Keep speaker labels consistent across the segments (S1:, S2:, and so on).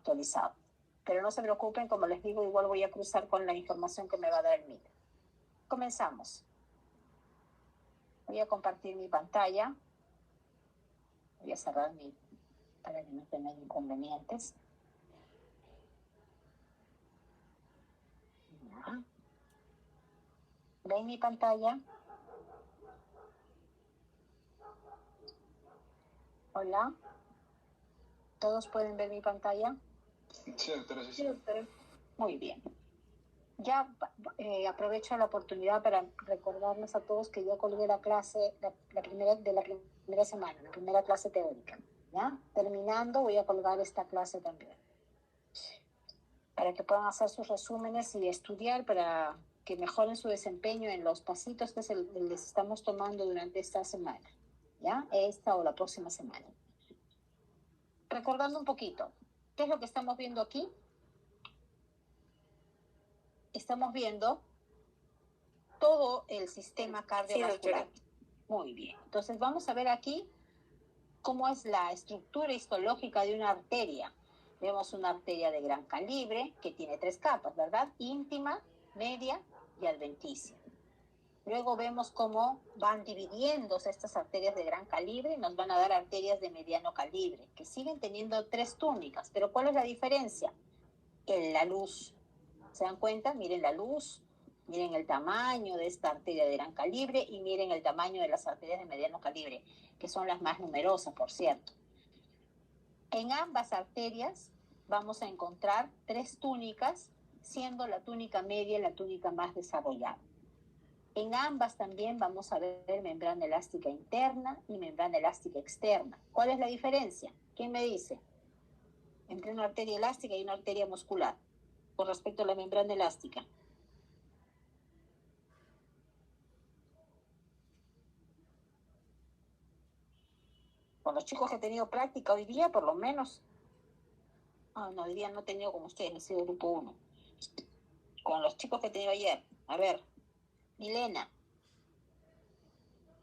S1: actualizado. Pero no se preocupen, como les digo, igual voy a cruzar con la información que me va a dar el Meet. Comenzamos. Voy a compartir mi pantalla. Voy a cerrar para que no tengan inconvenientes. Ya. ¿Ven mi pantalla? Hola. ¿Todos pueden ver mi pantalla?
S2: Sí, doctora, sí.
S1: Muy bien. Ya aprovecho la oportunidad para recordarles a todos que ya colgué la clase, la primera semana, la primera clase teórica. ¿Ya? Terminando, voy a colgar esta clase también. Para que puedan hacer sus resúmenes y estudiar para que mejoren su desempeño en los pasitos que les estamos tomando durante esta semana. ¿Ya? Esta o la próxima semana. Recordando un poquito, ¿qué es lo que estamos viendo aquí? Estamos viendo todo el sistema cardiovascular. Sí, muy bien. Entonces vamos a ver aquí cómo es la estructura histológica de una arteria. Vemos una arteria de gran calibre que tiene 3 capas, ¿verdad? Íntima, media y adventicia. Luego vemos cómo van dividiéndose estas arterias de gran calibre y nos van a dar arterias de mediano calibre, que siguen teniendo 3 túnicas. Pero ¿cuál es la diferencia? En la luz. ¿Se dan cuenta? Miren la luz, miren el tamaño de esta arteria de gran calibre y miren el tamaño de las arterias de mediano calibre, que son las más numerosas, por cierto. En ambas arterias vamos a encontrar 3 túnicas, siendo la túnica media la túnica más desarrollada. En ambas también vamos a ver membrana elástica interna y membrana elástica externa. ¿Cuál es la diferencia? ¿Quién me dice? Entre una arteria elástica y una arteria muscular, con respecto a la membrana elástica. Con los chicos que he tenido práctica hoy día, por lo menos. No, hoy día no he tenido como ustedes, he sido grupo 1. Con los chicos que he tenido ayer. A ver, Milena,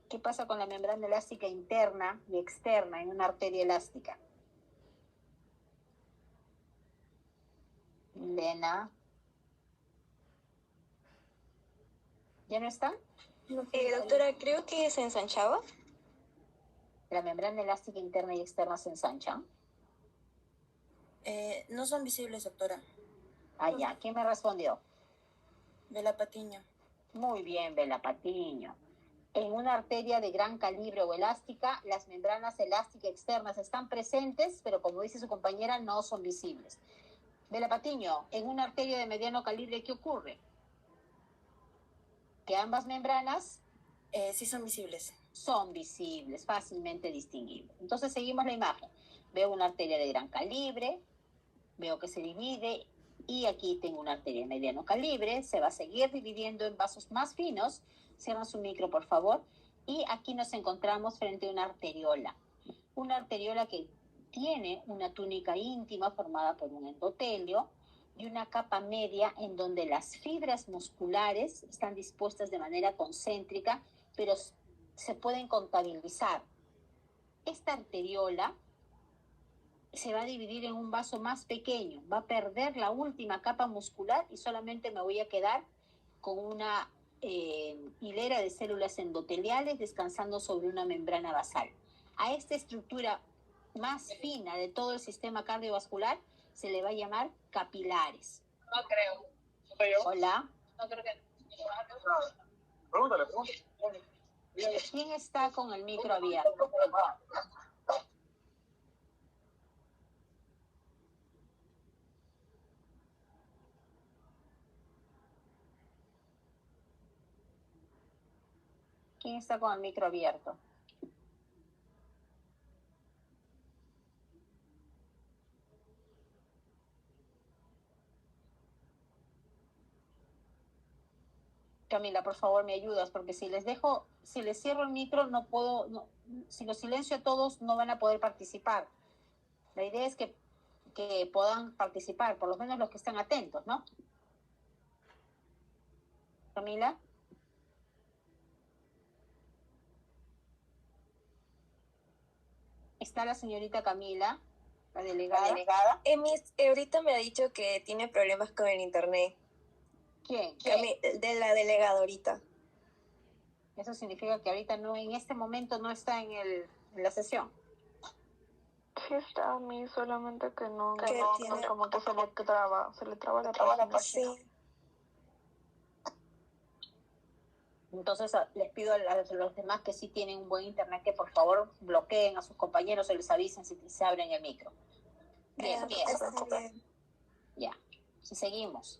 S1: ¿qué pasa con la membrana elástica interna y externa en una arteria elástica? Milena. ¿Ya no está?
S3: Doctora, creo que se ensanchaba.
S1: ¿La membrana elástica interna y externa se ensanchan?
S3: No son visibles, doctora.
S1: Ya. ¿Quién me respondió?
S3: Bela Patiño.
S1: Muy bien, Bela Patiño. En una arteria de gran calibre o elástica, las membranas elásticas externas están presentes, pero como dice su compañera, no son visibles. Bela Patiño, en una arteria de mediano calibre, ¿qué ocurre? Que ambas membranas
S3: sí son visibles.
S1: Son visibles, fácilmente distinguibles. Entonces seguimos la imagen. Veo una arteria de gran calibre, veo que se divide y aquí tengo una arteria de mediano calibre, se va a seguir dividiendo en vasos más finos. Cierran su micro, por favor. Y aquí nos encontramos frente a una arteriola que tiene una túnica íntima formada por un endotelio y una capa media en donde las fibras musculares están dispuestas de manera concéntrica, pero se pueden contabilizar. Esta arteriola se va a dividir en un vaso más pequeño, va a perder la última capa muscular y solamente me voy a quedar con una hilera de células endoteliales descansando sobre una membrana basal. A esta estructura más fina de todo el sistema cardiovascular se le va a llamar capilares.
S4: No creo. ¿Soy yo?
S1: Hola.
S4: No creo que...
S2: Pregúntale.
S1: ¿Quién está con el micro abierto? ¿Quién está con el micro abierto? Camila, por favor, me ayudas, porque si les cierro el micro, si los silencio a todos, no van a poder participar. La idea es que puedan participar, por lo menos los que están atentos, ¿no? Camila. Está la señorita Camila, La delegada.
S3: Ahorita me ha dicho que tiene problemas con el internet.
S1: ¿Quién?
S3: De la delegada ahorita.
S1: Eso significa que ahorita no, en este momento no está en la sesión.
S5: Sí está a mí, solamente que no,
S3: tiene,
S5: como que se le traba la página.
S3: Sí.
S1: Entonces les pido a los demás que sí tienen un buen internet que por favor bloqueen a sus compañeros o les avisen si se abren el micro. Bien. Ya, si seguimos.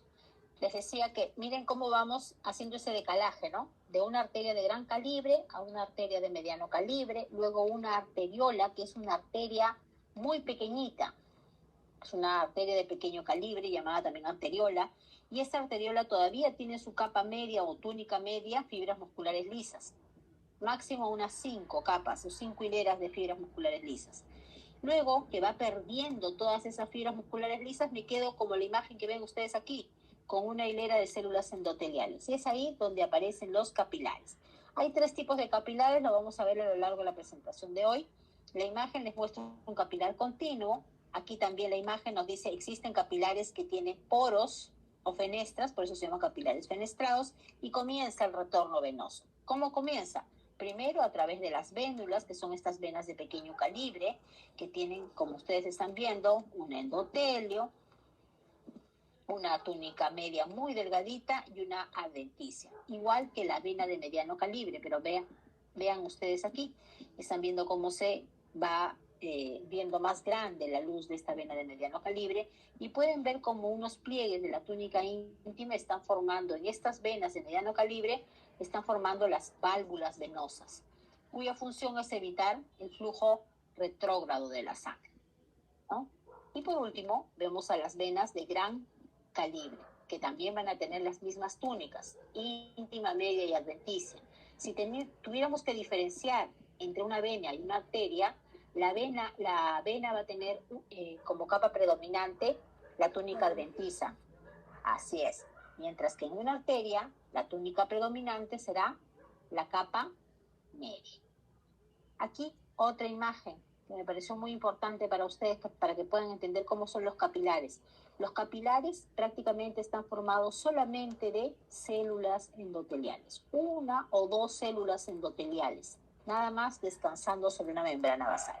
S1: Les decía que miren cómo vamos haciendo ese decalaje, ¿no? De una arteria de gran calibre a una arteria de mediano calibre, luego una arteriola, que es una arteria muy pequeñita, es una arteria de pequeño calibre, llamada también arteriola, y esta arteriola todavía tiene su capa media o túnica media, fibras musculares lisas. Máximo unas 5 capas o 5 hileras de fibras musculares lisas. Luego, que va perdiendo todas esas fibras musculares lisas, me quedo como la imagen que ven ustedes aquí, con una hilera de células endoteliales. Y es ahí donde aparecen los capilares. Hay 3 tipos de capilares, lo vamos a ver a lo largo de la presentación de hoy. La imagen les muestra un capilar continuo. Aquí también la imagen nos dice existen capilares que tienen poros o fenestras, por eso se llaman capilares fenestrados, y comienza el retorno venoso. ¿Cómo comienza? Primero a través de las vénulas, que son estas venas de pequeño calibre, que tienen, como ustedes están viendo, un endotelio, una túnica media muy delgadita y una adventicia. Igual que la vena de mediano calibre, pero vean ustedes aquí, están viendo cómo se va viendo más grande la luz de esta vena de mediano calibre y pueden ver cómo unos pliegues de la túnica íntima están formando en estas venas de mediano calibre, están formando las válvulas venosas, cuya función es evitar el flujo retrógrado de la sangre, ¿no? Y por último, vemos a las venas de gran calibre, que también van a tener las mismas túnicas, íntima, media y adventicia. Si tuviéramos que diferenciar entre una vena y una arteria, la vena va a tener como capa predominante la túnica adventicia. Así es. Mientras que en una arteria, la túnica predominante será la capa media. Aquí otra imagen que me pareció muy importante para ustedes, para que puedan entender cómo son los capilares. Los capilares prácticamente están formados solamente de células endoteliales, 1 o 2 células endoteliales, nada más descansando sobre una membrana basal.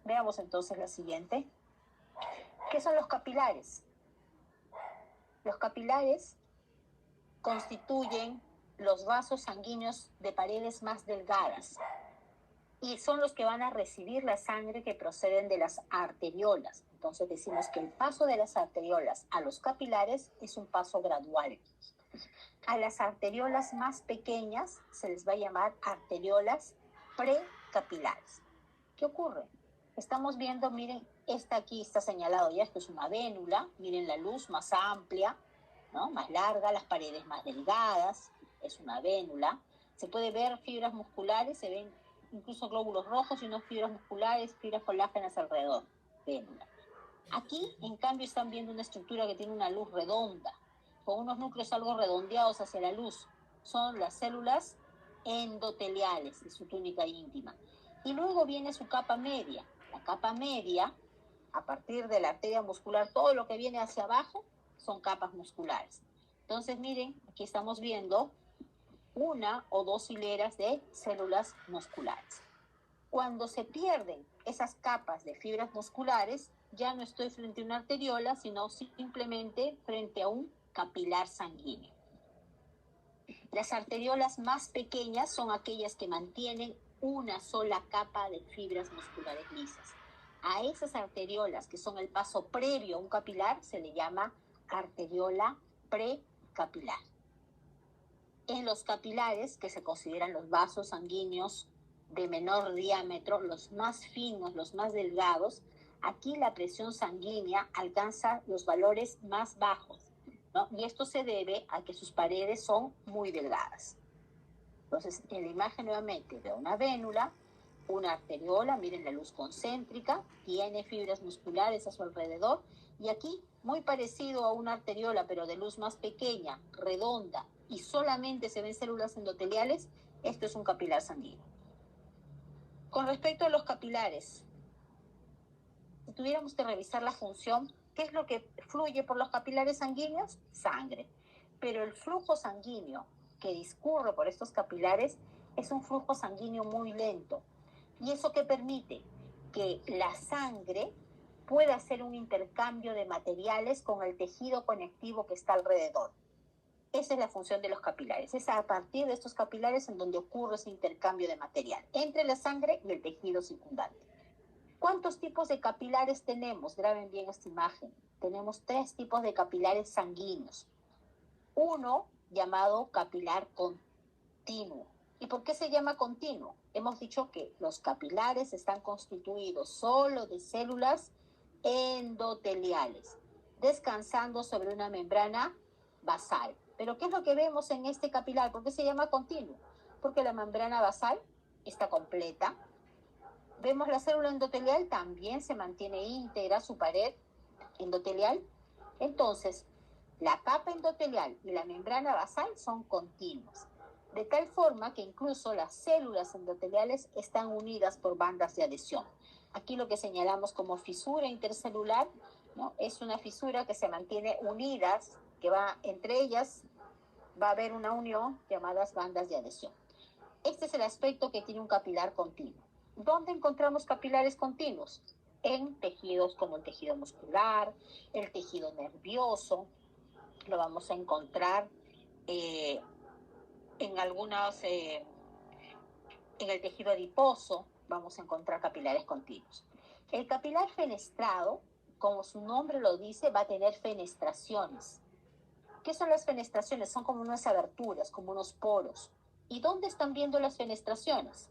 S1: Veamos entonces la siguiente. ¿Qué son los capilares? Los capilares constituyen los vasos sanguíneos de paredes más delgadas y son los que van a recibir la sangre que proceden de las arteriolas. Entonces decimos que el paso de las arteriolas a los capilares es un paso gradual. A las arteriolas más pequeñas se les va a llamar arteriolas precapilares. ¿Qué ocurre? Estamos viendo, miren, esta aquí está señalado ya, esto es una vénula, miren la luz más amplia, ¿no? Más larga, las paredes más delgadas, es una vénula. Se puede ver fibras musculares, se ven incluso glóbulos rojos y unas fibras musculares, fibras colágenas alrededor, vénula. Aquí, en cambio, están viendo una estructura que tiene una luz redonda, con unos núcleos algo redondeados hacia la luz. Son las células endoteliales de su túnica íntima. Y luego viene su capa media. La capa media, a partir de la arteria muscular, todo lo que viene hacia abajo son capas musculares. Entonces, miren, aquí estamos viendo 1 o 2 hileras de células musculares. Cuando se pierden esas capas de fibras musculares, ya no estoy frente a una arteriola, sino simplemente frente a un capilar sanguíneo. Las arteriolas más pequeñas son aquellas que mantienen una sola capa de fibras musculares lisas. A esas arteriolas, que son el paso previo a un capilar, se le llama arteriola precapilar. En los capilares, que se consideran los vasos sanguíneos de menor diámetro, los más finos, los más delgados, aquí la presión sanguínea alcanza los valores más bajos, ¿no? Y esto se debe a que sus paredes son muy delgadas. Entonces, en la imagen nuevamente veo una vénula, una arteriola, miren la luz concéntrica, tiene fibras musculares a su alrededor, y aquí, muy parecido a una arteriola, pero de luz más pequeña, redonda, y solamente se ven células endoteliales, esto es un capilar sanguíneo. Con respecto a los capilares, si tuviéramos que revisar la función, ¿qué es lo que fluye por los capilares sanguíneos? Sangre. Pero el flujo sanguíneo que discurre por estos capilares es un flujo sanguíneo muy lento. ¿Y eso qué permite? Que la sangre pueda hacer un intercambio de materiales con el tejido conectivo que está alrededor. Esa es la función de los capilares. Es a partir de estos capilares en donde ocurre ese intercambio de material entre la sangre y el tejido circundante. ¿Cuántos tipos de capilares tenemos? Graben bien esta imagen. Tenemos 3 tipos de capilares sanguíneos. Uno llamado capilar continuo. ¿Y por qué se llama continuo? Hemos dicho que los capilares están constituidos solo de células endoteliales, descansando sobre una membrana basal. ¿Pero qué es lo que vemos en este capilar? ¿Por qué se llama continuo? Porque la membrana basal está completa. Vemos la célula endotelial, también se mantiene íntegra su pared endotelial. Entonces, la capa endotelial y la membrana basal son continuas, de tal forma que incluso las células endoteliales están unidas por bandas de adhesión. Aquí lo que señalamos como fisura intercelular, ¿no? Es una fisura que se mantiene unidas, que va entre ellas, va a haber una unión llamadas bandas de adhesión. Este es el aspecto que tiene un capilar continuo. ¿Dónde encontramos capilares continuos? En tejidos como el tejido muscular, el tejido nervioso, lo vamos a encontrar en el tejido adiposo, vamos a encontrar capilares continuos. El capilar fenestrado, como su nombre lo dice, va a tener fenestraciones. ¿Qué son las fenestraciones? Son como unas aberturas, como unos poros. ¿Y dónde están viendo las fenestraciones?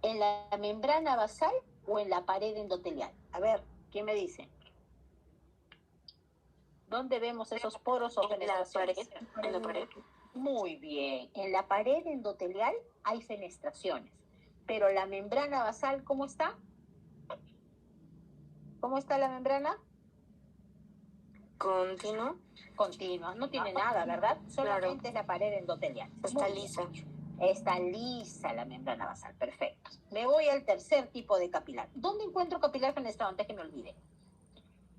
S1: ¿En la membrana basal o en la pared endotelial? A ver, ¿quién me dice? ¿Dónde vemos esos poros o fenestraciones?
S3: En la pared.
S1: Muy bien. En la pared endotelial hay fenestraciones. Pero la membrana basal, ¿cómo está? ¿Cómo está la membrana?
S3: Continuo.
S1: Continua. No tiene nada, ¿verdad? Solamente es la pared endotelial.
S3: Está lisa.
S1: Está lisa la membrana basal. Perfecto. Me voy al tercer tipo de capilar. ¿Dónde encuentro capilar fenestrado? Antes que me olvide.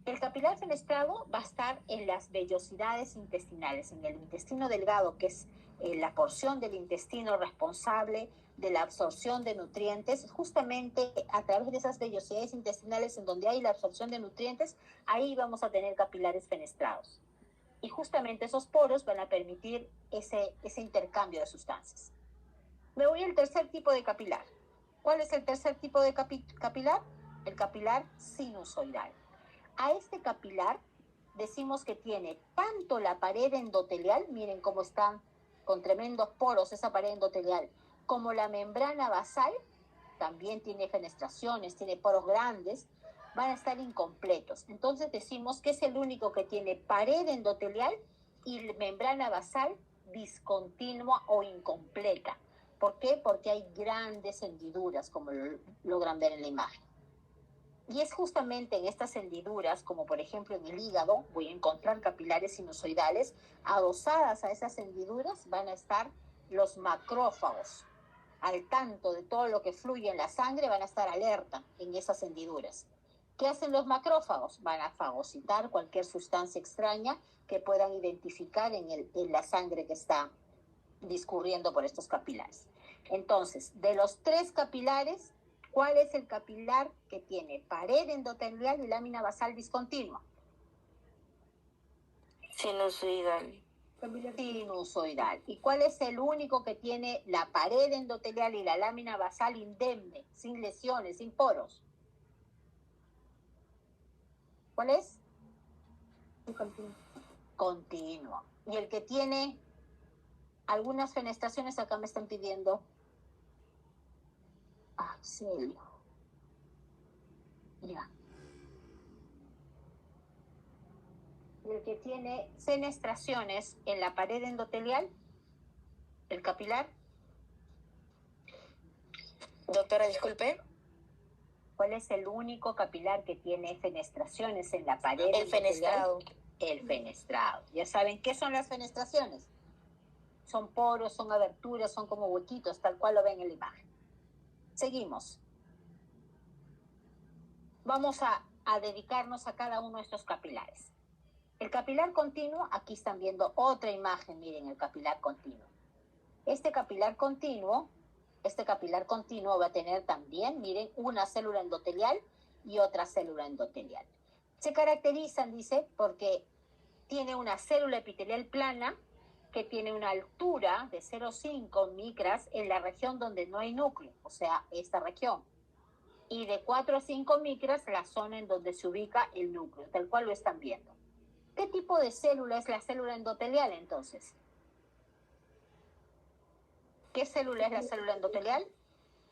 S1: El capilar fenestrado va a estar en las vellosidades intestinales, en el intestino delgado, que es la porción del intestino responsable de la absorción de nutrientes. Justamente a través de esas vellosidades intestinales en donde hay la absorción de nutrientes, ahí vamos a tener capilares fenestrados. Y justamente esos poros van a permitir ese intercambio de sustancias. Me voy al tercer tipo de capilar. ¿Cuál es el tercer tipo de capilar? El capilar sinusoidal. A este capilar decimos que tiene tanto la pared endotelial, miren cómo están con tremendos poros esa pared endotelial, como la membrana basal, también tiene fenestraciones, tiene poros grandes, van a estar incompletos. Entonces decimos que es el único que tiene pared endotelial y membrana basal discontinua o incompleta. ¿Por qué? Porque hay grandes hendiduras, como lo logran ver en la imagen. Y es justamente en estas hendiduras, como por ejemplo en el hígado, voy a encontrar capilares sinusoidales. Adosadas a esas hendiduras van a estar los macrófagos. Al tanto de todo lo que fluye en la sangre, van a estar alerta en esas hendiduras. ¿Qué hacen los macrófagos? Van a fagocitar cualquier sustancia extraña que puedan identificar en la sangre que está discurriendo por estos capilares. Entonces, de los 3 capilares, ¿cuál es el capilar que tiene pared endotelial y lámina basal discontinua?
S3: Sinusoidal.
S1: Sinusoidal. ¿Y cuál es el único que tiene la pared endotelial y la lámina basal indemne, sin lesiones, sin poros? ¿Cuál es? Continuo. Y el que tiene algunas fenestraciones, acá me están pidiendo. Celio. Ya. Y el que tiene fenestraciones en la pared endotelial, el capilar.
S3: Doctora, disculpe.
S1: ¿Cuál es el único capilar que tiene fenestraciones en la pared endotelial?
S3: El fenestrado.
S1: El fenestrado. Ya saben, ¿qué son las fenestraciones? Son poros, son aberturas, son como huequitos, tal cual lo ven en la imagen. Seguimos. Vamos a a dedicarnos a cada uno de estos capilares. El capilar continuo, aquí están viendo otra imagen, miren el capilar continuo. Este capilar continuo va a tener también, miren, una célula endotelial y otra célula endotelial. Se caracterizan, dice, porque tiene una célula epitelial plana que tiene una altura de 0,5 micras en la región donde no hay núcleo, o sea, esta región. Y de 4 a 5 micras la zona en donde se ubica el núcleo, tal cual lo están viendo. ¿Qué tipo de célula es la célula endotelial entonces? ¿Qué célula es la célula endotelial?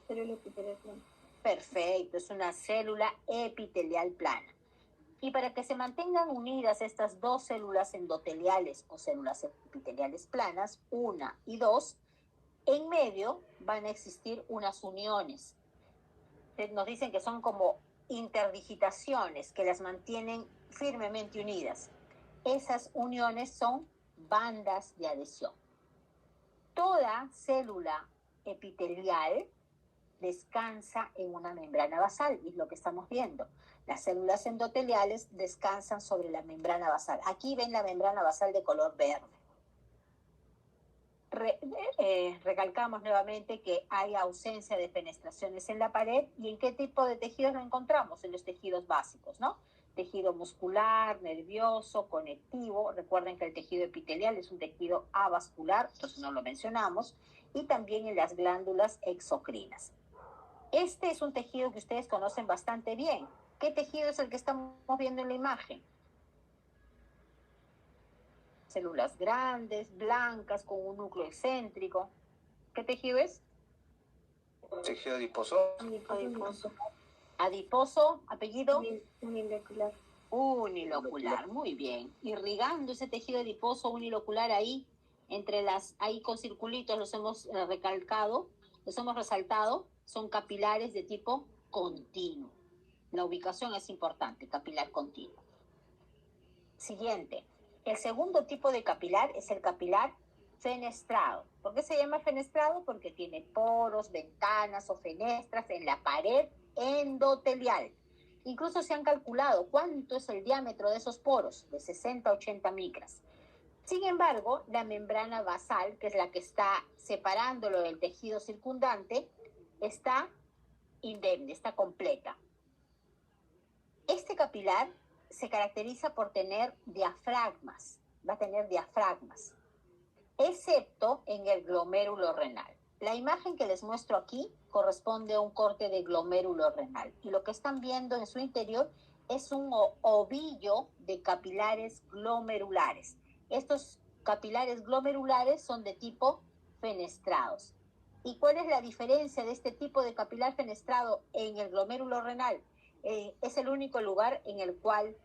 S5: Célula epitelial plana.
S1: Perfecto, es una célula epitelial plana. Y para que se mantengan unidas estas dos células endoteliales o células epiteliales planas, 1 y 2, en medio van a existir unas uniones. Nos dicen que son como interdigitaciones que las mantienen firmemente unidas. Esas uniones son bandas de adhesión. Toda célula epitelial descansa en una membrana basal, y es lo que estamos viendo. Las células endoteliales descansan sobre la membrana basal. Aquí ven la membrana basal de color verde. Recalcamos nuevamente que hay ausencia de fenestraciones en la pared. ¿Y en qué tipo de tejidos lo encontramos? En los tejidos básicos, ¿no? Tejido muscular, nervioso, conectivo. Recuerden que el tejido epitelial es un tejido avascular, entonces no lo mencionamos. Y también en las glándulas exocrinas. Este es un tejido que ustedes conocen bastante bien. ¿Qué tejido es el que estamos viendo en la imagen? Células grandes, blancas, con un núcleo excéntrico. ¿Qué tejido es?
S2: Tejido adiposo.
S5: Adiposo.
S1: Adiposo, apellido.
S5: Unilocular.
S1: Unilocular, muy bien. Irrigando ese tejido adiposo unilocular ahí, ahí con circulitos los hemos recalcado, los hemos resaltado, son capilares de tipo continuo. La ubicación es importante, capilar continuo. Siguiente. El segundo tipo de capilar es el capilar fenestrado. ¿Por qué se llama fenestrado? Porque tiene poros, ventanas o fenestras en la pared endotelial. Incluso se han calculado cuánto es el diámetro de esos poros, de 60 a 80 micras. Sin embargo, la membrana basal, que es la que está separándolo del tejido circundante, está indemne, está completa. Este capilar se caracteriza por tener diafragmas, va a tener diafragmas, excepto en el glomérulo renal. La imagen que les muestro aquí corresponde a un corte de glomérulo renal, y lo que están viendo en su interior es un ovillo de capilares glomerulares. Estos capilares glomerulares son de tipo fenestrados. ¿Y cuál es la diferencia de este tipo de capilar fenestrado en el glomérulo renal? Es el único lugar en el cual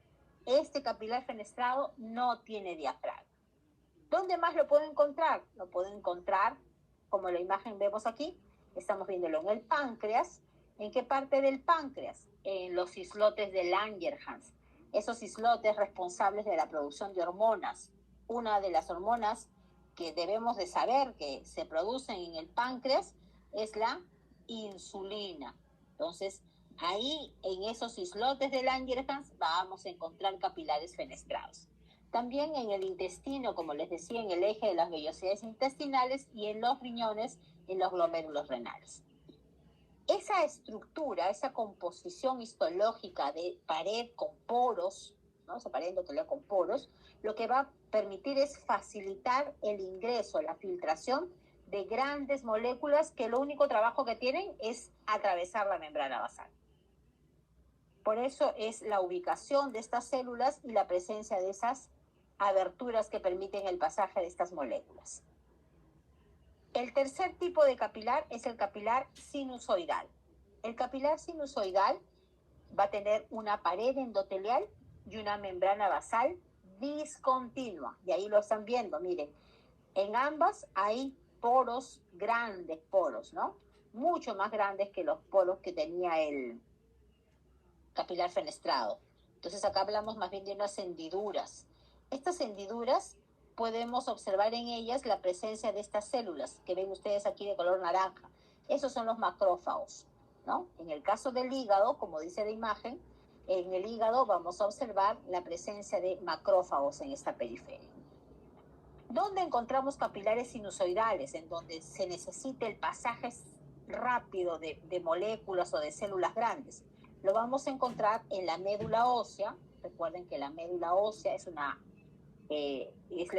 S1: este capilar fenestrado no tiene diafragma. ¿Dónde más lo puedo encontrar? Lo puedo encontrar, como la imagen vemos aquí, estamos viéndolo en el páncreas. ¿En qué parte del páncreas? En los islotes de Langerhans. Esos islotes responsables de la producción de hormonas. Una de las hormonas que debemos de saber que se producen en el páncreas es la insulina. Entonces, ahí, en esos islotes de Langerhans, vamos a encontrar capilares fenestrados. También en el intestino, como les decía, en el eje de las vellosidades intestinales, y en los riñones, en los glomérulos renales. Esa estructura, esa composición histológica de pared con poros, ¿no? Esa pared endotelial con poros, lo que va a permitir es facilitar el ingreso, la filtración de grandes moléculas que lo único trabajo que tienen es atravesar la membrana basal. Por eso es la ubicación de estas células y la presencia de esas aberturas que permiten el pasaje de estas moléculas. El tercer tipo de capilar es el capilar sinusoidal. El capilar sinusoidal va a tener una pared endotelial y una membrana basal discontinua. Y ahí lo están viendo, miren. En ambas hay poros, grandes poros, ¿no? Mucho más grandes que los poros que tenía el capilar fenestrado. Entonces acá hablamos más bien de unas hendiduras. Estas hendiduras podemos observar en ellas la presencia de estas células que ven ustedes aquí de color naranja. Esos son los macrófagos, ¿no? En el caso del hígado, como dice la imagen, En el hígado vamos a observar la presencia de macrófagos en esta periferia. ¿Dónde encontramos capilares sinusoidales? En donde se necesita el pasaje rápido de moléculas o de células grandes. Lo vamos a encontrar en la médula ósea. Recuerden que la médula ósea es la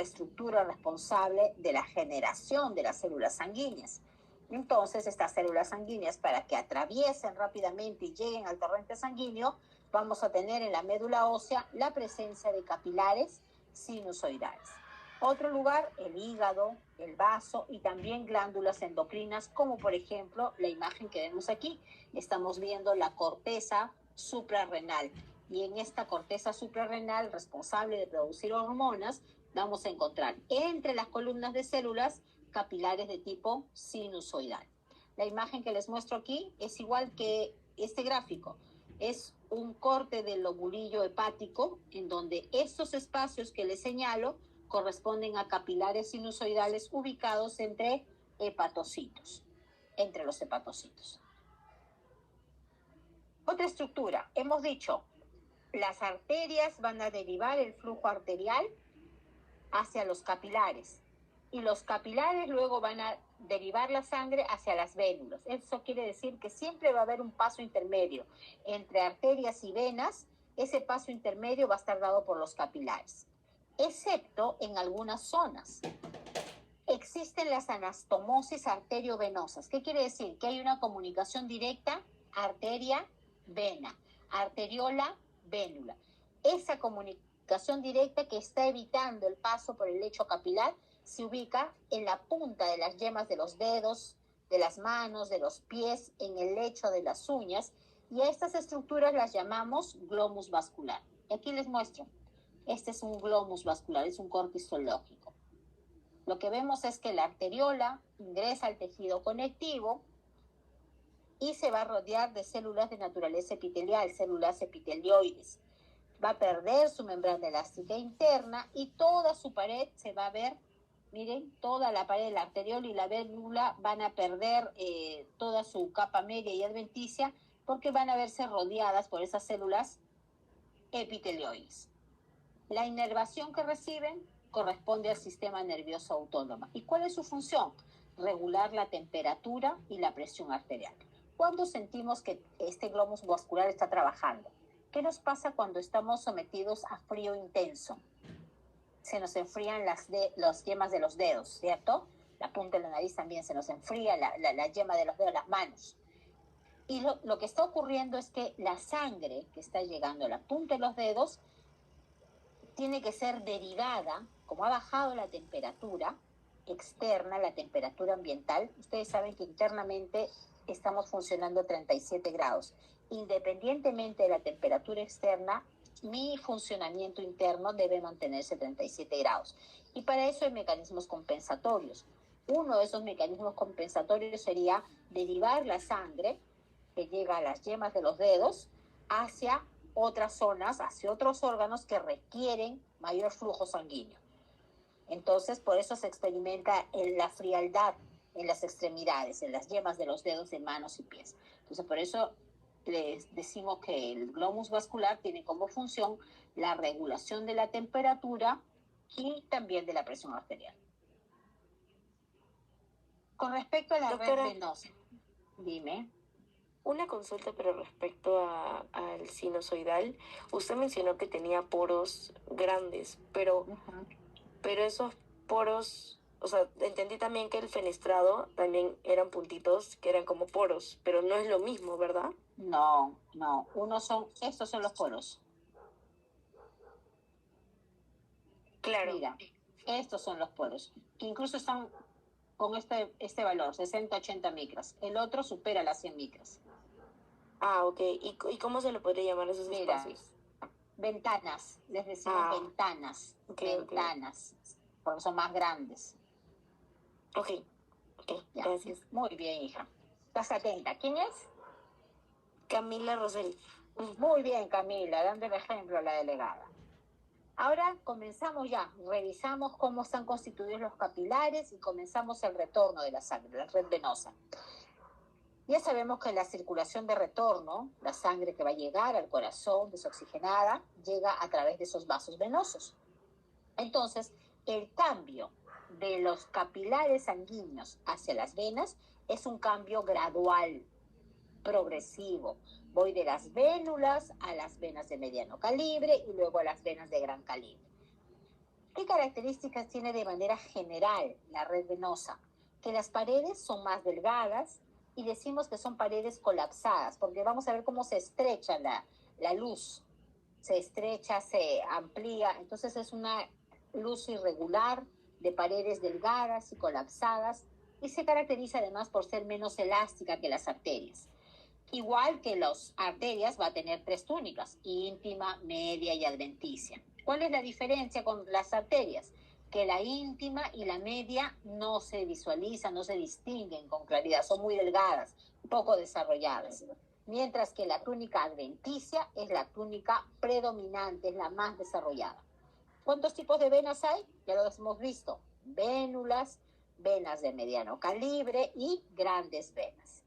S1: estructura responsable de la generación de las células sanguíneas. Entonces, estas células sanguíneas, para que atraviesen rápidamente y lleguen al torrente sanguíneo, vamos a tener en la médula ósea la presencia de capilares sinusoidales. Otro lugar, el hígado, el vaso y también glándulas endocrinas, como por ejemplo la imagen que vemos aquí. Estamos viendo la corteza suprarrenal. Y en esta corteza suprarrenal, responsable de producir hormonas, vamos a encontrar entre las columnas de células capilares de tipo sinusoidal. La imagen que les muestro aquí es igual que este gráfico. Es un corte del lobulillo hepático, en donde estos espacios que les señalo corresponden a capilares sinusoidales ubicados entre hepatocitos, entre los hepatocitos. Otra estructura, hemos dicho, las arterias van a derivar el flujo arterial hacia los capilares y los capilares luego van a derivar la sangre hacia las vénulas. Eso quiere decir que siempre va a haber un paso intermedio entre arterias y venas. Ese paso intermedio va a estar dado por los capilares, excepto en algunas zonas. Existen las anastomosis arteriovenosas. ¿Qué quiere decir? Que hay una comunicación directa arteria-vena, arteriola-vénula. Esa comunicación directa que está evitando el paso por el lecho capilar se ubica en la punta de las yemas de los dedos, de las manos, de los pies, en el lecho de las uñas, y a estas estructuras las llamamos glomus vascular. Y aquí les muestro. Este es un glomus vascular, es un corte histológico. Lo que vemos es que la arteriola ingresa al tejido conectivo y se va a rodear de células de naturaleza epitelial, células epitelioides. Va a perder su membrana elástica interna y toda su pared se va a ver, miren, toda la pared de la arteriola y la vénula van a perder toda su capa media y adventicia porque van a verse rodeadas por esas células epitelioides. La inervación que reciben corresponde al sistema nervioso autónomo. ¿Y cuál es su función? Regular la temperatura y la presión arterial. ¿Cuándo sentimos que este glomus vascular está trabajando? ¿Qué nos pasa cuando estamos sometidos a frío intenso? Se nos enfrían las yemas de los dedos, ¿cierto? La punta de la nariz también se nos enfría, la yema de los dedos, las manos. Y lo que está ocurriendo es que la sangre que está llegando a la punta de los dedos tiene que ser derivada, como ha bajado la temperatura externa, la temperatura ambiental. Ustedes saben que internamente estamos funcionando a 37 grados. Independientemente de la temperatura externa, mi funcionamiento interno debe mantenerse a 37 grados. Y para eso hay mecanismos compensatorios. Uno de esos mecanismos compensatorios sería derivar la sangre que llega a las yemas de los dedos hacia otras zonas, hacia otros órganos que requieren mayor flujo sanguíneo. Entonces, por eso se experimenta la frialdad en las extremidades, en las yemas de los dedos de manos y pies. Entonces, por eso les decimos que el glomus vascular tiene como función la regulación de la temperatura y también de la presión arterial. Con respecto a la red venosa, dime.
S5: Una consulta, pero respecto al sinusoidal, usted mencionó que tenía poros grandes, pero esos poros, o sea, entendí también que el fenestrado también eran puntitos que eran como poros, pero no es lo mismo, ¿verdad?
S1: No, estos son los poros.
S5: Claro.
S1: Mira, estos son los poros, que incluso están con este valor, 60-80 micras. El otro supera las 100 micras.
S5: Ah, ok. ¿Y cómo se le podría llamar esos espacios?
S1: Ventanas, les decimos ventanas, ventanas, porque son más grandes.
S5: Ok,
S1: Ya.
S5: Gracias.
S1: Muy bien, hija. ¿Estás atenta? ¿Quién es?
S5: Camila Rosel.
S1: Muy bien, Camila, dando el ejemplo a la delegada. Ahora comenzamos ya, revisamos cómo están constituidos los capilares y comenzamos el retorno de la sangre, la red venosa. Ya sabemos que la circulación de retorno, la sangre que va a llegar al corazón desoxigenada, llega a través de esos vasos venosos. Entonces, el cambio de los capilares sanguíneos hacia las venas es un cambio gradual, progresivo. Voy de las vénulas a las venas de mediano calibre y luego a las venas de gran calibre. ¿Qué características tiene de manera general la red venosa? Que las paredes son más delgadas y decimos que son paredes colapsadas, porque vamos a ver cómo se estrecha la luz. Se estrecha, se amplía, entonces es una luz irregular de paredes delgadas y colapsadas y se caracteriza además por ser menos elástica que las arterias. Igual que las arterias va a tener tres túnicas, íntima, media y adventicia. ¿Cuál es la diferencia con las arterias? Que la íntima y la media no se visualizan, no se distinguen con claridad, son muy delgadas, poco desarrolladas. Mientras que la túnica adventicia es la túnica predominante, es la más desarrollada. ¿Cuántos tipos de venas hay? Ya los hemos visto. Vénulas, venas de mediano calibre y grandes venas.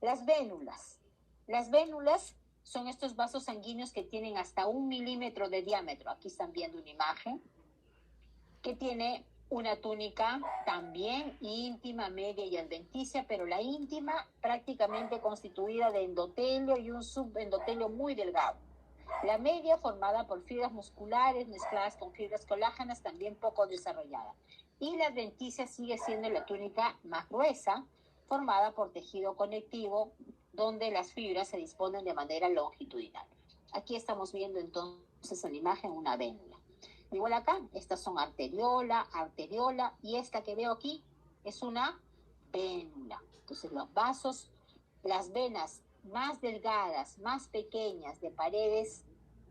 S1: Las vénulas. Las vénulas son estos vasos sanguíneos que tienen hasta 1 milímetro de diámetro. Aquí están viendo una imagen que tiene una túnica también íntima, media y adventicia, pero la íntima prácticamente constituida de endotelio y un subendotelio muy delgado. La media formada por fibras musculares mezcladas con fibras colágenas también poco desarrollada. Y la adventicia sigue siendo la túnica más gruesa, formada por tejido conectivo, donde las fibras se disponen de manera longitudinal. Aquí estamos viendo entonces en la imagen una vénula. Igual acá, estas son arteriola, arteriola, y esta que veo aquí es una vénula. Entonces los vasos, las venas más delgadas, más pequeñas, de paredes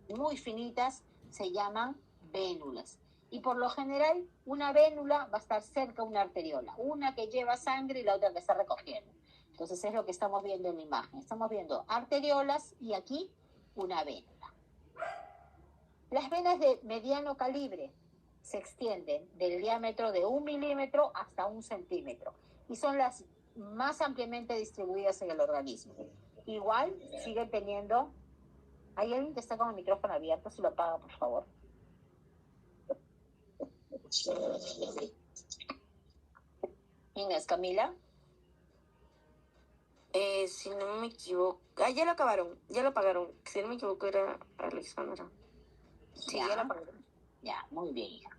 S1: muy finitas, se llaman vénulas. Y por lo general, una vénula va a estar cerca a una arteriola, una que lleva sangre y la otra que está recogiendo. Entonces es lo que estamos viendo en la imagen. Estamos viendo arteriolas y aquí una vénula. Las venas de mediano calibre se extienden del diámetro de 1 milímetro hasta 1 centímetro y son las más ampliamente distribuidas en el organismo. Igual siguen teniendo... ¿Hay alguien que está con el micrófono abierto? Si lo apaga, por favor. ¿Quién es, Camila?
S5: Si no me equivoco... ya lo acabaron, ya lo apagaron. Si no me equivoco era Alexandra. Sí, ya lo apagaron.
S1: Ya, muy bien, hija.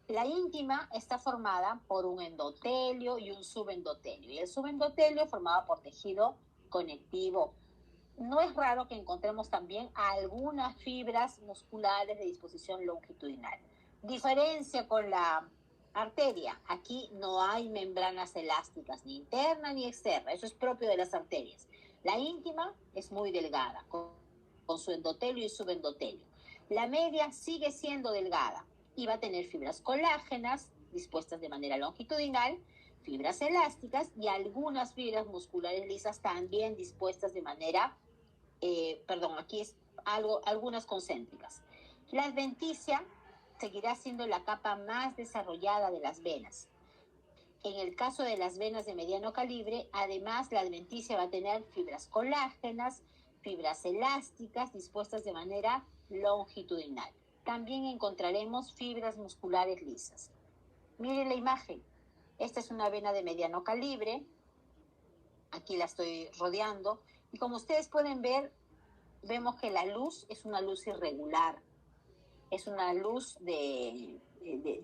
S1: La íntima está formada por un endotelio y un subendotelio. Y el subendotelio formado por tejido conectivo. No es raro que encontremos también algunas fibras musculares de disposición longitudinal. Diferencia con la arteria. Aquí no hay membranas elásticas, ni interna ni externa. Eso es propio de las arterias. La íntima es muy delgada, con su endotelio y subendotelio. La media sigue siendo delgada y va a tener fibras colágenas dispuestas de manera longitudinal, fibras elásticas y algunas fibras musculares lisas también dispuestas de manera, aquí es algunas concéntricas. La adventicia seguirá siendo la capa más desarrollada de las venas. En el caso de las venas de mediano calibre, además la adventicia va a tener fibras colágenas, fibras elásticas dispuestas de manera longitudinal. También encontraremos fibras musculares lisas. Miren la imagen. Esta es una vena de mediano calibre. Aquí la estoy rodeando. Y como ustedes pueden ver, vemos que la luz es una luz irregular. Es una luz de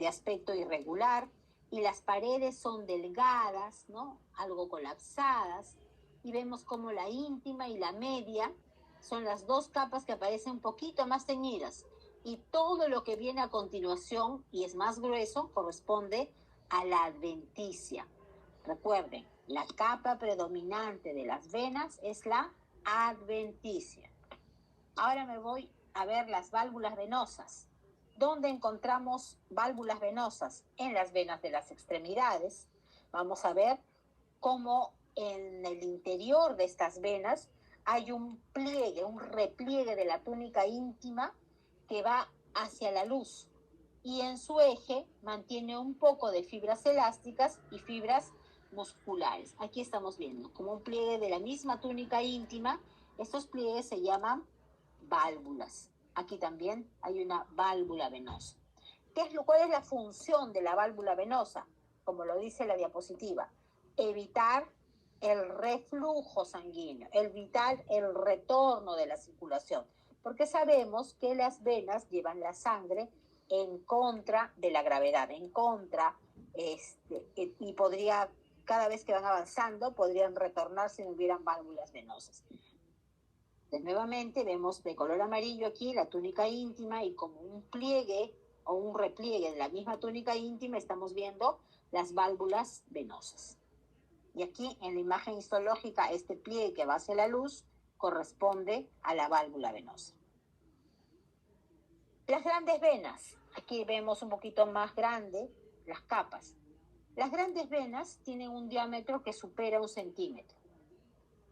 S1: aspecto irregular. Y las paredes son delgadas, ¿no? Algo colapsadas. Y vemos como la íntima y la media son las dos capas que aparecen un poquito más teñidas. Y todo lo que viene a continuación, y es más grueso, corresponde a la adventicia. Recuerden, la capa predominante de las venas es la adventicia. Ahora me voy a ver las válvulas venosas. ¿Dónde encontramos válvulas venosas? En las venas de las extremidades. Vamos a ver cómo en el interior de estas venas hay un pliegue, un repliegue de la túnica íntima que va hacia la luz y en su eje mantiene un poco de fibras elásticas y fibras musculares. Aquí estamos viendo como un pliegue de la misma túnica íntima. Estos pliegues se llaman válvulas. Aquí también hay una válvula venosa. ¿Cuál es la función de la válvula venosa? Como lo dice la diapositiva, evitar el reflujo sanguíneo, evitar el retorno de la circulación, porque sabemos que las venas llevan la sangre en contra de la gravedad, en contra, y podría, cada vez que van avanzando, podrían retornar si no hubieran válvulas venosas. Entonces, nuevamente vemos de color amarillo aquí la túnica íntima y como un pliegue o un repliegue de la misma túnica íntima estamos viendo las válvulas venosas. Y aquí en la imagen histológica este pliegue que va hacia la luz corresponde a la válvula venosa. Las grandes venas, aquí vemos un poquito más grande las capas. Las grandes venas tienen un diámetro que supera 1 centímetro.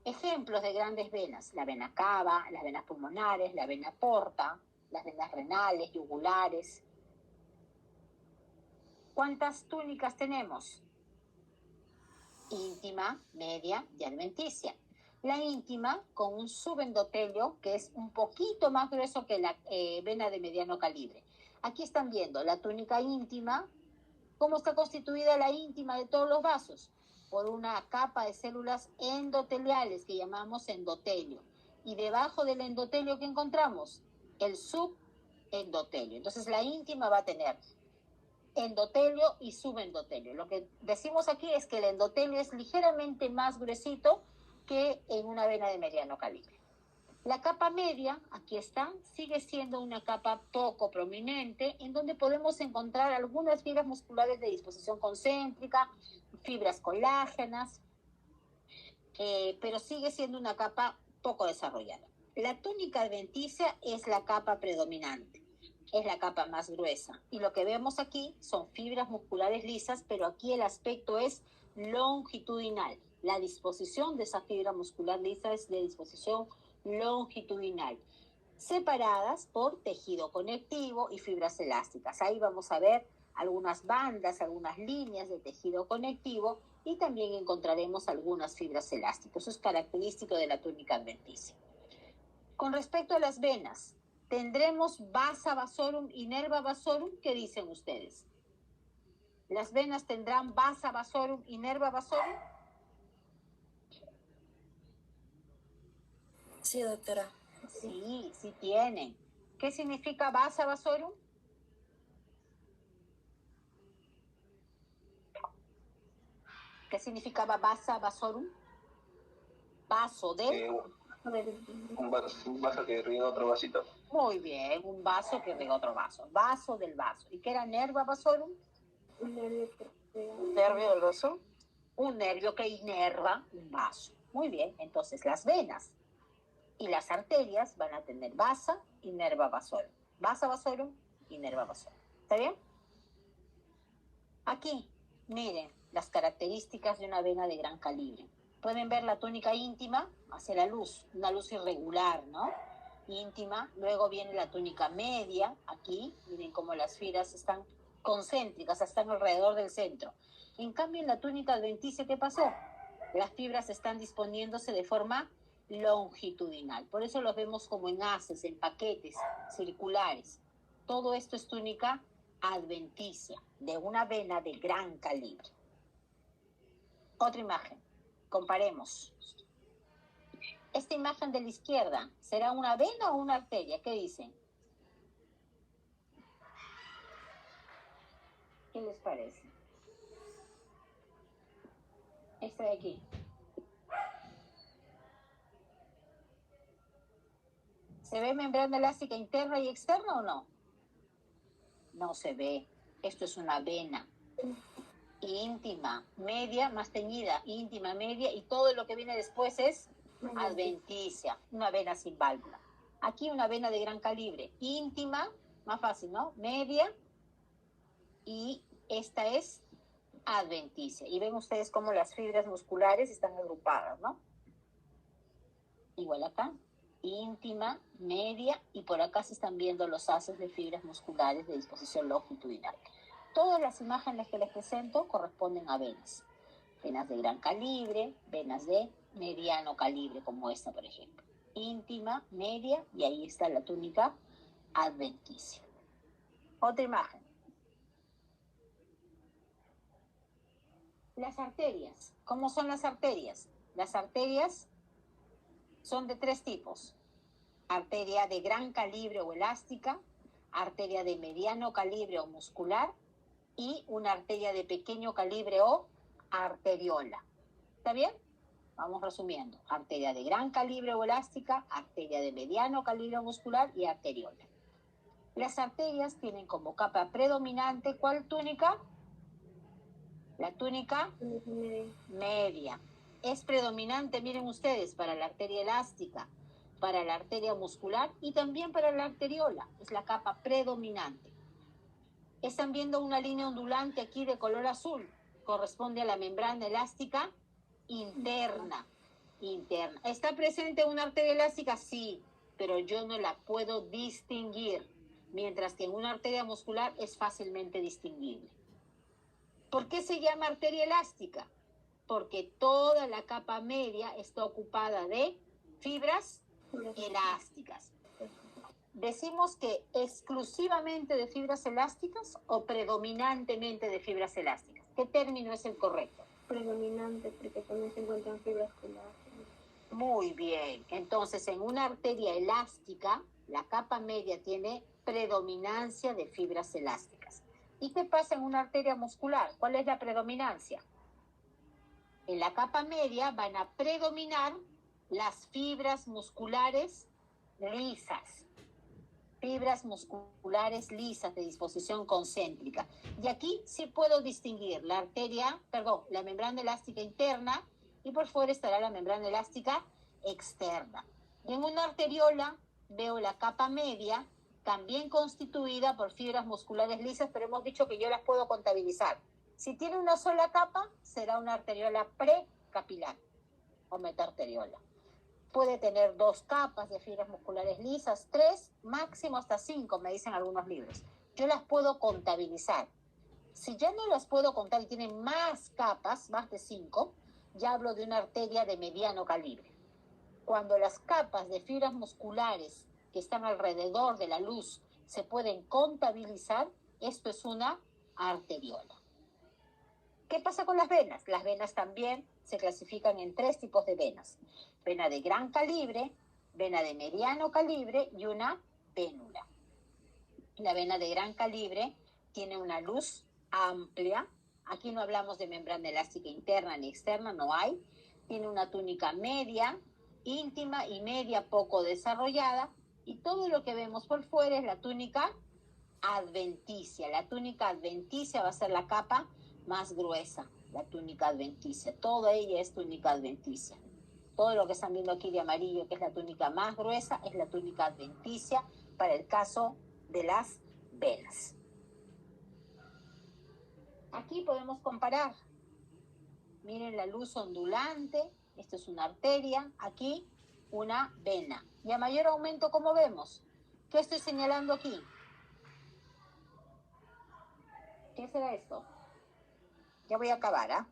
S1: Ejemplos de grandes venas, la vena cava, las venas pulmonares, la vena porta, las venas renales, yugulares. ¿Cuántas túnicas tenemos? Íntima, media y adventicia. La íntima con un subendotelio que es un poquito más grueso que la vena de mediano calibre. Aquí están viendo la túnica íntima, cómo está constituida la íntima de todos los vasos, por una capa de células endoteliales que llamamos endotelio. Y debajo del endotelio, ¿qué encontramos? El subendotelio. Entonces la íntima va a tener endotelio y subendotelio. Lo que decimos aquí es que el endotelio es ligeramente más gruesito que en una vena de mediano calibre. La capa media, aquí está, sigue siendo una capa poco prominente, en donde podemos encontrar algunas fibras musculares de disposición concéntrica, fibras colágenas, pero sigue siendo una capa poco desarrollada. La túnica adventicia es la capa predominante, es la capa más gruesa. Y lo que vemos aquí son fibras musculares lisas, pero aquí el aspecto es longitudinal. La disposición de esa fibra muscular lisa es de disposición longitudinal, separadas por tejido conectivo y fibras elásticas. Ahí vamos a ver algunas bandas, algunas líneas de tejido conectivo y también encontraremos algunas fibras elásticas. Eso es característico de la túnica adventicia. Con respecto a las venas, ¿tendremos vasa vasorum y nerva vasorum? ¿Qué dicen ustedes? ¿Las venas tendrán vasa vasorum y nerva vasorum?
S3: Sí, doctora.
S1: Sí, sí tienen. ¿Qué significa vasa vasorum? ¿Qué significaba vasa vasorum? Vaso de...
S2: Un vaso que riega otro vasito.
S1: Muy bien, un vaso que riega otro vaso. Vaso del vaso. ¿Y qué era nerva vasorum?
S5: Un nervio del vaso.
S1: Un nervio que inerva un vaso. Muy bien, entonces las venas y las arterias van a tener vasa y nerva vasorum. Vasa vasorum y nerva vasorum. ¿Está bien? Aquí, miren las características de una vena de gran calibre. Pueden ver la túnica íntima hacia la luz, una luz irregular, ¿no? Íntima. Luego viene la túnica media, aquí. Miren cómo las fibras están concéntricas, están alrededor del centro. En cambio, en la túnica adventicia, ¿qué pasó? Las fibras están disponiéndose de forma longitudinal. Por eso los vemos como en haces, en paquetes circulares. Todo esto es túnica adventicia, de una vena de gran calibre. Otra imagen. Comparemos. Esta imagen de la izquierda, ¿será una vena o una arteria? ¿Qué dicen? ¿Qué les parece? Esta de aquí. ¿Se ve membrana elástica interna y externa o no? No se ve. Esto es una vena íntima, media, más teñida, íntima, media, y todo lo que viene después es adventicia, una vena sin válvula. Aquí una vena de gran calibre, íntima, más fácil, ¿no? Media, y esta es adventicia. Y ven ustedes cómo las fibras musculares están agrupadas, ¿no? Igual acá, íntima, media, y por acá se están viendo los haces de fibras musculares de disposición longitudinal. Todas las imágenes que les presento corresponden a venas. Venas de gran calibre, venas de mediano calibre, como esta, por ejemplo. Íntima, media, y ahí está la túnica adventicia. Otra imagen. Las arterias. ¿Cómo son las arterias? Las arterias son de 3 tipos. Arteria de gran calibre o elástica, arteria de mediano calibre o muscular y una arteria de pequeño calibre o arteriola. ¿Está bien? Vamos resumiendo. Arteria de gran calibre o elástica, arteria de mediano calibre o muscular y arteriola. Las arterias tienen como capa predominante, ¿cuál túnica? La túnica media. Es predominante, miren ustedes, para la arteria elástica, para la arteria muscular y también para la arteriola. Es la capa predominante. Están viendo una línea ondulante aquí de color azul. Corresponde a la membrana elástica interna. ¿Está presente una arteria elástica? Sí, pero yo no la puedo distinguir. Mientras que en una arteria muscular es fácilmente distinguible. ¿Por qué se llama arteria elástica? Porque toda la capa media está ocupada de fibras elásticas. ¿Decimos que exclusivamente de fibras elásticas o predominantemente de fibras elásticas? ¿Qué término es el correcto?
S3: Predominante, porque también se encuentran fibras colágenas.
S1: Muy bien. Entonces, en una arteria elástica, la capa media tiene predominancia de fibras elásticas. ¿Y qué pasa en una arteria muscular? ¿Cuál es la predominancia? En la capa media van a predominar las fibras musculares lisas. Fibras musculares lisas de disposición concéntrica. Y aquí sí puedo distinguir la membrana elástica interna y por fuera estará la membrana elástica externa. Y en una arteriola veo la capa media también constituida por fibras musculares lisas, pero hemos dicho que yo las puedo contabilizar. Si tiene una sola capa, será una arteriola precapilar o metarteriola. Puede tener 2 capas de fibras musculares lisas, 3, máximo hasta 5, me dicen algunos libros. Yo las puedo contabilizar. Si ya no las puedo contar y tienen más capas, más de 5, ya hablo de una arteria de mediano calibre. Cuando las capas de fibras musculares que están alrededor de la luz se pueden contabilizar, esto es una arteriola. ¿Qué pasa con las venas? Las venas también se clasifican en 3 tipos de venas. Vena de gran calibre, vena de mediano calibre y una vénula. La vena de gran calibre tiene una luz amplia. Aquí no hablamos de membrana elástica interna ni externa, no hay. Tiene una túnica media, íntima y media poco desarrollada. Y todo lo que vemos por fuera es la túnica adventicia. La túnica adventicia va a ser la capa más gruesa, la túnica adventicia. Toda ella es túnica adventicia. Todo lo que están viendo aquí de amarillo, que es la túnica más gruesa, es la túnica adventicia para el caso de las venas. Aquí podemos comparar. Miren la luz ondulante. Esto es una arteria. Aquí una vena. Y a mayor aumento, ¿cómo vemos? ¿Qué estoy señalando aquí? ¿Qué será esto? Ya voy a acabar, ¿ah?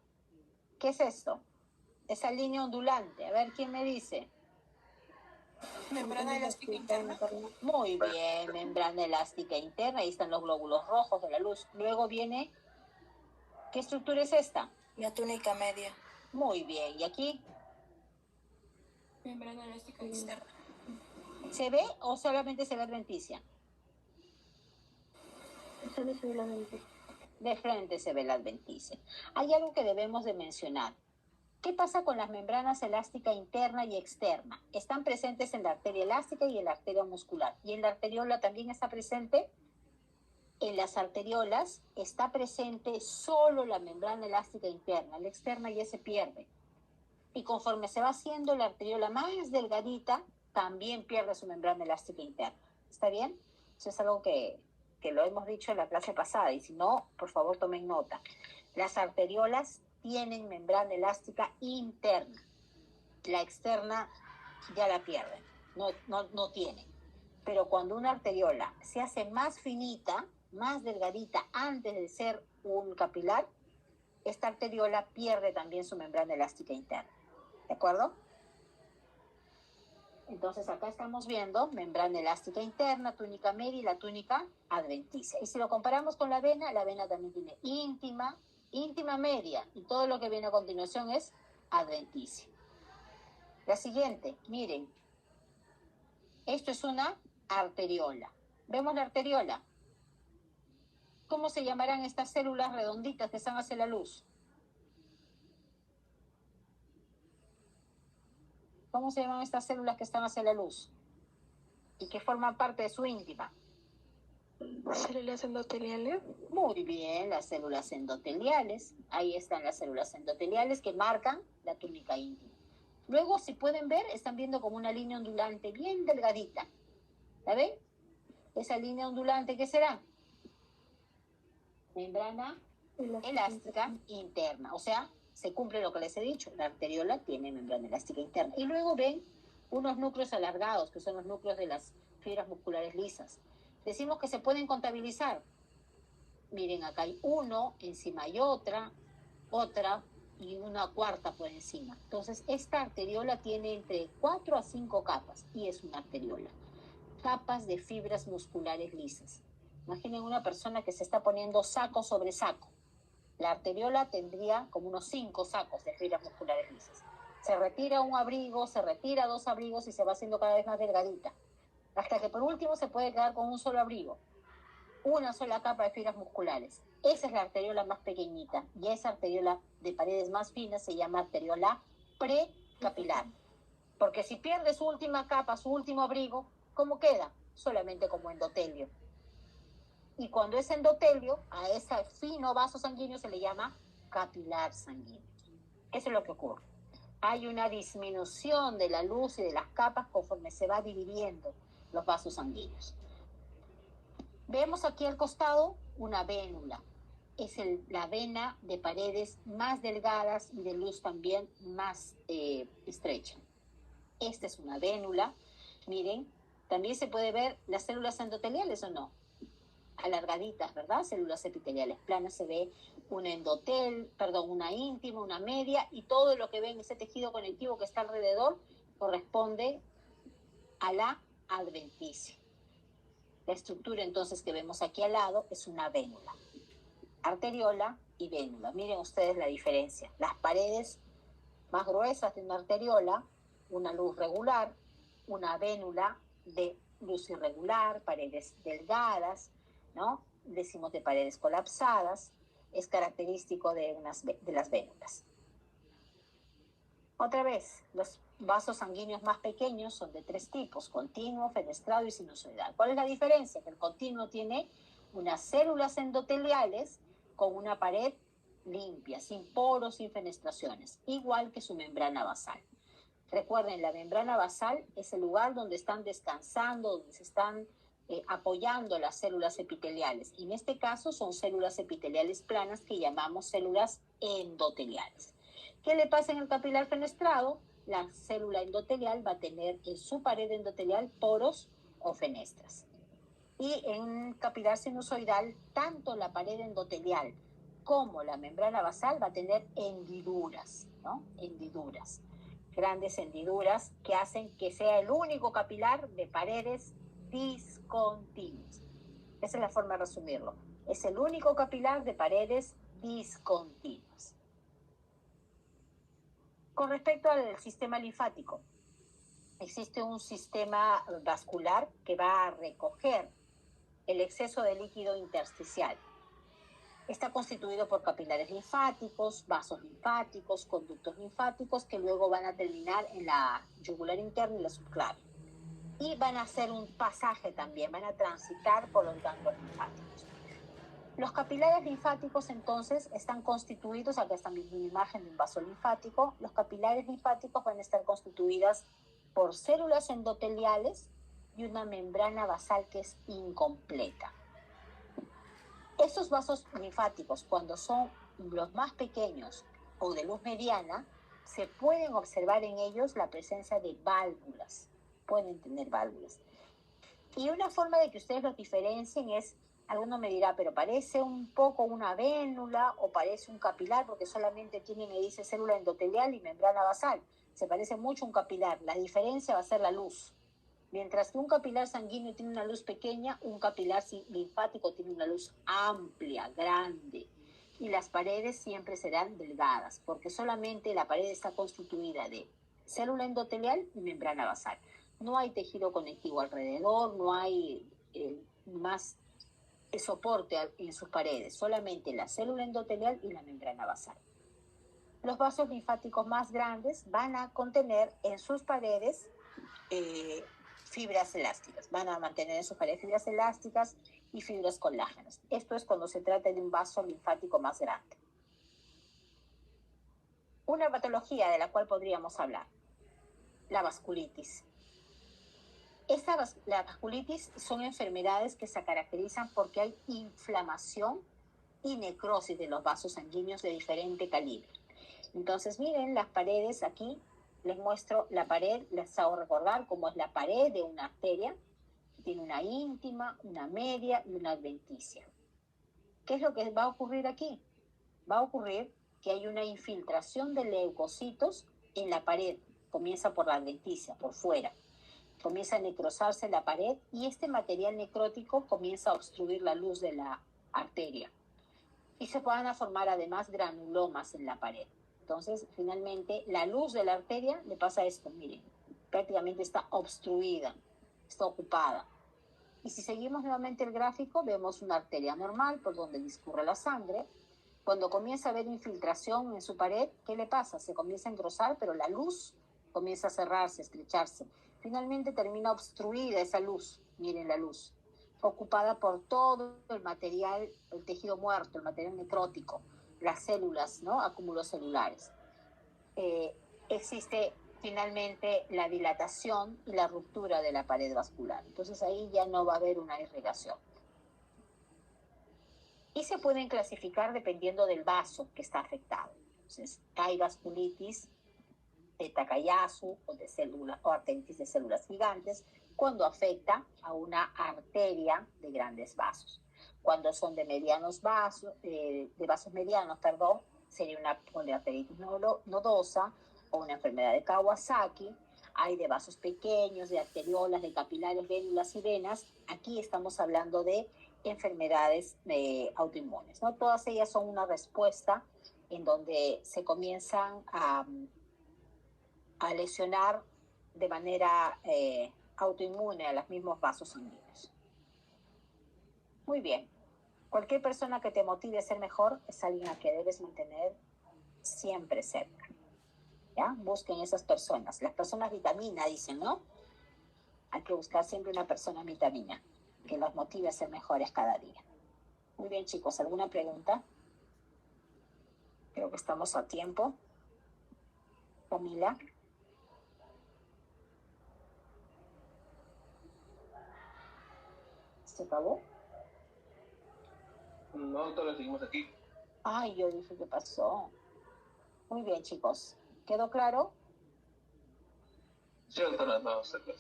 S1: ¿Qué es esto? Esa línea ondulante. A ver, ¿quién me dice?
S3: Membrana elástica interna.
S1: Muy bien, membrana elástica interna. Ahí están los glóbulos rojos de la luz. Luego viene, ¿qué estructura es esta?
S3: La túnica media.
S1: Muy bien. ¿Y aquí?
S3: Membrana elástica externa.
S1: ¿Se ve o solamente se ve adventicia?
S3: Solo se ve la mente.
S1: De frente se ve la adventicia. Hay algo que debemos de mencionar. ¿Qué pasa con las membranas elástica interna y externa? Están presentes en la arteria elástica y en la arteria muscular. ¿Y en la arteriola también está presente? En las arteriolas está presente solo la membrana elástica interna. La externa ya se pierde. Y conforme se va haciendo la arteriola más delgadita, también pierde su membrana elástica interna. ¿Está bien? Eso es algo que lo hemos dicho en la clase pasada. Y si no, por favor tomen nota. Las arteriolas tienen membrana elástica interna. La externa ya la pierden. No tienen. Pero cuando una arteriola se hace más finita, más delgadita, antes de ser un capilar, esta arteriola pierde también su membrana elástica interna. ¿De acuerdo? Entonces acá estamos viendo membrana elástica interna, túnica media y la túnica adventicia. Y si lo comparamos con la vena también tiene íntima media, y todo lo que viene a continuación es adventicia. La siguiente, miren, esto es una arteriola. ¿Vemos la arteriola? ¿Cómo se llamarán estas células redonditas que están hacia la luz? ¿Cómo se llaman estas células que están hacia la luz y que forman parte de su íntima?
S3: ¿Células endoteliales?
S1: Muy bien, las células endoteliales. Ahí están las células endoteliales que marcan la túnica íntima. Luego, si pueden ver, están viendo como una línea ondulante bien delgadita. ¿La ven? Esa línea ondulante, ¿qué será? Membrana elástica interna. O sea, se cumple lo que les he dicho. La arteriola tiene membrana elástica interna. Y luego ven unos núcleos alargados, que son los núcleos de las fibras musculares lisas. Decimos que se pueden contabilizar. Miren, acá hay uno, encima hay otra y una cuarta por encima. Entonces, esta arteriola tiene entre 4 a 5 capas y es una arteriola. Capas de fibras musculares lisas. Imaginen una persona que se está poniendo saco sobre saco. La arteriola tendría como unos 5 sacos de fibras musculares lisas. Se retira un abrigo, se retira 2 abrigos y se va haciendo cada vez más delgadita. Hasta que por último se puede quedar con un solo abrigo. Una sola capa de fibras musculares. Esa es la arteriola más pequeñita. Y esa arteriola de paredes más finas se llama arteriola precapilar. Porque si pierde su última capa, su último abrigo, ¿cómo queda? Solamente como endotelio. Y cuando es endotelio, a ese fino vaso sanguíneo se le llama capilar sanguíneo. Eso es lo que ocurre. Hay una disminución de la luz y de las capas conforme se va dividiendo los vasos sanguíneos. Vemos aquí al costado una vénula. Es la vena de paredes más delgadas y de luz también más estrecha. Esta es una vénula. Miren, también se puede ver las células endoteliales o no. Alargaditas, ¿verdad? Células epiteliales planas, se ve una una íntima, una media, y todo lo que ven, ese tejido conectivo que está alrededor, corresponde a la adventicia. La estructura entonces que vemos aquí al lado es una vénula. Arteriola y vénula. Miren ustedes la diferencia. Las paredes más gruesas de una arteriola, una luz regular, una vénula de luz irregular, paredes delgadas, ¿no? Decimos de paredes colapsadas, es característico de las vénulas. Otra vez, los vasos sanguíneos más pequeños son de 3 tipos: continuo, fenestrado y sinusoidal. ¿Cuál es la diferencia? Que el continuo tiene unas células endoteliales con una pared limpia, sin poros, sin fenestraciones, igual que su membrana basal. Recuerden, la membrana basal es el lugar donde están descansando, donde se están apoyando las células epiteliales. Y en este caso son células epiteliales planas que llamamos células endoteliales. ¿Qué le pasa en el capilar fenestrado? La célula endotelial va a tener en su pared endotelial poros o fenestras. Y en capilar sinusoidal, tanto la pared endotelial como la membrana basal va a tener hendiduras, ¿no? Hendiduras, grandes hendiduras que hacen que sea el único capilar de paredes discontinuas. Esa es la forma de resumirlo. Es el único capilar de paredes discontinuas. Con respecto al sistema linfático, existe un sistema vascular que va a recoger el exceso de líquido intersticial. Está constituido por capilares linfáticos, vasos linfáticos, conductos linfáticos que luego van a terminar en la yugular interna y la subclavia. Y van a hacer un pasaje también, van a transitar por los ganglios linfáticos. Los capilares linfáticos entonces están constituidos, acá están viendo una imagen de un vaso linfático. Los capilares linfáticos van a estar constituidas por células endoteliales y una membrana basal que es incompleta. Estos vasos linfáticos, cuando son los más pequeños o de luz mediana, se pueden observar en ellos la presencia de válvulas. Pueden tener válvulas. Y una forma de que ustedes los diferencien es Alguno me dirá, pero parece un poco una vénula o parece un capilar porque solamente tiene, me dice, célula endotelial y membrana basal. Se parece mucho a un capilar. La diferencia va a ser la luz. Mientras que un capilar sanguíneo tiene una luz pequeña, un capilar linfático tiene una luz amplia, grande. Y las paredes siempre serán delgadas, porque solamente la pared está constituida de célula endotelial y membrana basal. No hay tejido conectivo alrededor, no hay más soporte en sus paredes, solamente la célula endotelial y la membrana basal. Los vasos linfáticos más grandes van a contener en sus paredes fibras elásticas, van a mantener en sus paredes fibras elásticas y fibras colágenas. Esto es cuando se trata de un vaso linfático más grande. Una patología de la cual podríamos hablar, la vasculitis. La vasculitis son enfermedades que se caracterizan porque hay inflamación y necrosis de los vasos sanguíneos de diferente calibre. Entonces, miren las paredes aquí, les muestro la pared, les hago recordar cómo es la pared de una arteria. Tiene una íntima, una media y una adventicia. ¿Qué es lo que va a ocurrir aquí? Va a ocurrir que hay una infiltración de leucocitos en la pared. Comienza por la adventicia, por fuera. Comienza a necrosarse la pared y este material necrótico comienza a obstruir la luz de la arteria. Y se van a formar además granulomas en la pared. Entonces, finalmente, la luz de la arteria le pasa esto, miren, prácticamente está obstruida, está ocupada. Y si seguimos nuevamente el gráfico, vemos una arteria normal por donde discurre la sangre. Cuando comienza a haber infiltración en su pared, ¿qué le pasa? Se comienza a engrosar, pero la luz comienza a cerrarse, a estrecharse. Finalmente termina obstruida esa luz, miren la luz, ocupada por todo el material, el tejido muerto, el material necrótico, las células, ¿no? Acúmulos celulares. Existe finalmente la dilatación y la ruptura de la pared vascular. Entonces ahí ya no va a haber una irrigación. Y se pueden clasificar dependiendo del vaso que está afectado. Entonces hay vasculitis de Takayasu o de células o arteritis de células gigantes cuando afecta a una arteria de grandes vasos. Cuando son de medianos vasos, de vasos medianos, perdón, sería una poliarteritis nodosa o una enfermedad de Kawasaki. Hay de vasos pequeños, de arteriolas, de capilares, vénulas y venas. Aquí estamos hablando de enfermedades autoinmunes, ¿no? Todas ellas son una respuesta en donde se comienzan a lesionar de manera autoinmune a los mismos vasos sanguíneos. Muy bien. Cualquier persona que te motive a ser mejor es alguien a que debes mantener siempre cerca. ¿Ya? Busquen esas personas. Las personas vitamina, dicen, ¿no? Hay que buscar siempre una persona vitamina que los motive a ser mejores cada día. Muy bien, chicos. ¿Alguna pregunta? Creo que estamos a tiempo. Camila. ¿Se acabó?
S2: No, doctora, seguimos aquí.
S1: Ay, yo dije, ¿qué pasó? Muy bien, chicos. ¿Quedó claro?
S2: Sí, doctora, no, está claro.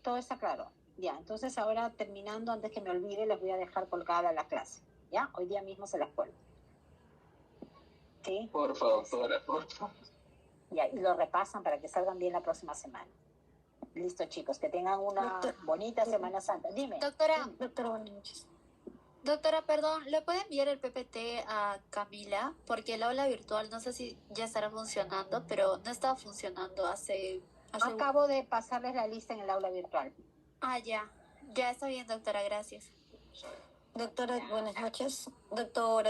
S1: Todo está claro. Ya, entonces ahora terminando, antes que me olvide, les voy a dejar colgada la clase. ¿Ya? Hoy día mismo se las cuelgo. ¿Sí?
S2: Por favor, doctora, por favor.
S1: Ya, y lo repasan para que salgan bien la próxima semana. Listo, chicos, que tengan una bonita Semana Santa. Dime.
S6: Doctora,
S5: Buenas noches.
S6: doctora, perdón, ¿le puede enviar el PPT a Camila? Porque el aula virtual no sé si ya estará funcionando, pero no estaba funcionando hace...
S1: Acabo de pasarles la lista en el aula virtual.
S6: Ah, ya. Ya está bien, doctora, gracias.
S5: Doctora, buenas noches. Doctora.